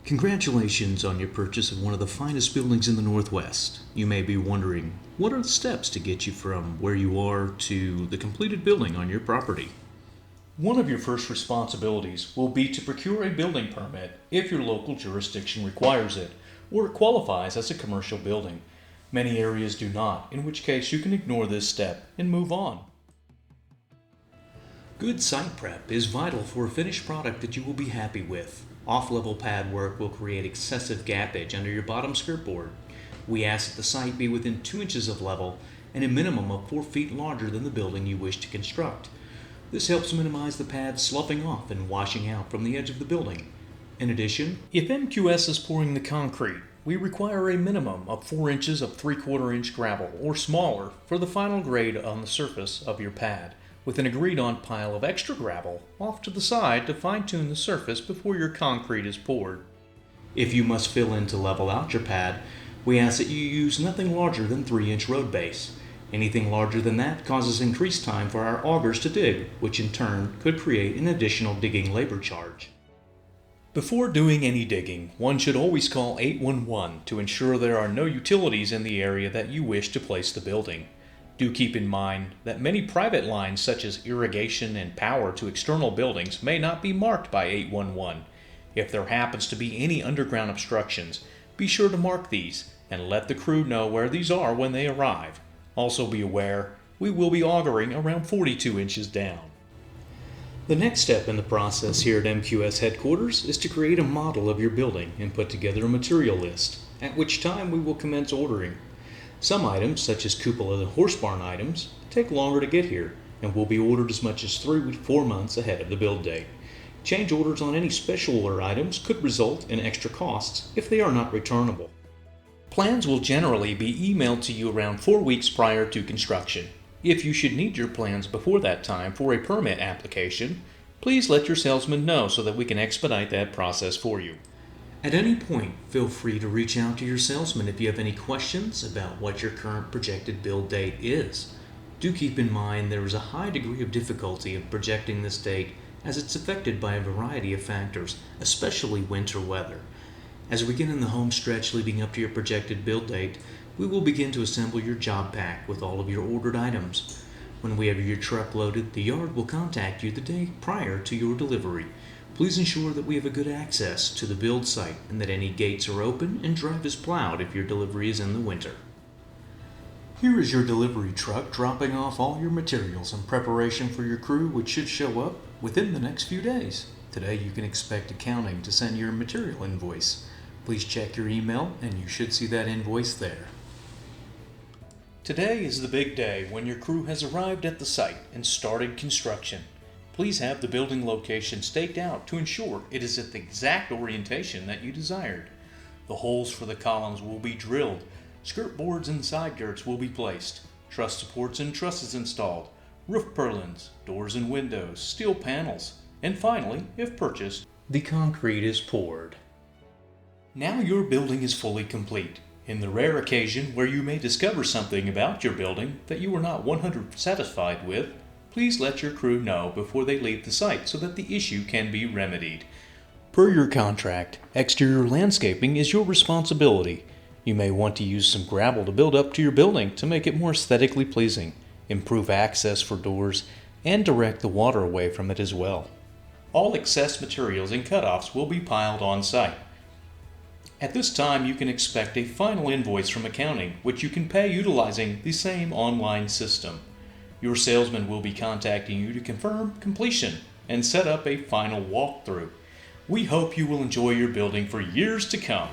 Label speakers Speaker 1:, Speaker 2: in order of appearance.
Speaker 1: Congratulations on your purchase of one of the finest buildings in the Northwest. You may be wondering, what are the steps to get you from where you are to the completed building on your property?
Speaker 2: One of your first responsibilities will be to procure a building permit if your local jurisdiction requires it or it qualifies as a commercial building. Many areas do not, in which case you can ignore this step and move on.
Speaker 1: Good site prep is vital for a finished product that you will be happy with. Off-level pad work will create excessive gappage under your bottom skirt board. We ask that the site be within 2 inches of level and a minimum of 4 feet larger than the building you wish to construct. This helps minimize the pad sloughing off and washing out from the edge of the building. In addition,
Speaker 2: If MQS is pouring the concrete, we require a minimum of 4 inches of 3/4 inch gravel or smaller for the final grade on the surface of your pad, with an agreed on pile of extra gravel off to the side to fine-tune the surface before your concrete is poured.
Speaker 1: if you must fill in to level out your pad, we ask that you use nothing larger than 3-inch road base. Anything larger than that causes increased time for our augers to dig, which in turn could create an additional digging labor charge.
Speaker 2: Before doing any digging, one should always call 811 to ensure there are no utilities in the area that you wish to place the building. Do keep in mind that many private lines such as irrigation and power to external buildings may not be marked by 811. If there happens to be any underground obstructions, be sure to mark these and let the crew know where these are when they arrive. Also be aware, we will be augering around 42 inches down.
Speaker 1: The next step in the process here at MQS headquarters is to create a model of your building and put together a material list, at which time we will commence ordering. Some items, such as cupola and horse barn items, take longer to get here and will be ordered as much as 3 to 4 months ahead of the build date. Change orders on any special order items could result in extra costs if they are not returnable.
Speaker 2: Plans will generally be emailed to you around 4 weeks prior to construction. If you should need your plans before that time for a permit application, please let your salesman know so that we can expedite that process for you.
Speaker 1: At any point, feel free to reach out to your salesman if you have any questions about what your current projected build date is. Do keep in mind there is a high degree of difficulty of projecting this date as it's affected by a variety of factors, especially winter weather. As we get in the home stretch leading up to your projected build date, we will begin to assemble your job pack with all of your ordered items. When we have your truck loaded, the yard will contact you the day prior to your delivery. Please ensure that we have a good access to the build site and that any gates are open and drive is plowed if your delivery is in the winter. Here is your delivery truck dropping off all your materials in preparation for your crew, which should show up within the next few days. Today you can expect accounting to send your material invoice. Please check your email and you should see that invoice there.
Speaker 2: Today is the big day when your crew has arrived at the site and started construction. Please have the building location staked out to ensure it is at the exact orientation that you desired. The holes for the columns will be drilled, skirt boards and side girts will be placed, truss supports and trusses installed, roof purlins, doors and windows, steel panels, and finally, if purchased, the concrete is poured. Now your building is fully complete. In the rare occasion where you may discover something about your building that you are not 100% satisfied with, please let your crew know before they leave the site so that the issue can be remedied. Per your contract, exterior landscaping is your responsibility. You may want to use some gravel to build up to your building to make it more aesthetically pleasing, improve access for doors, and direct the water away from it as well. All excess materials and cutoffs will be piled on site. At this time, you can expect a final invoice from accounting, which you can pay utilizing the same online system. Your salesman will be contacting you to confirm completion and set up a final walkthrough. We hope you will enjoy your building for years to come.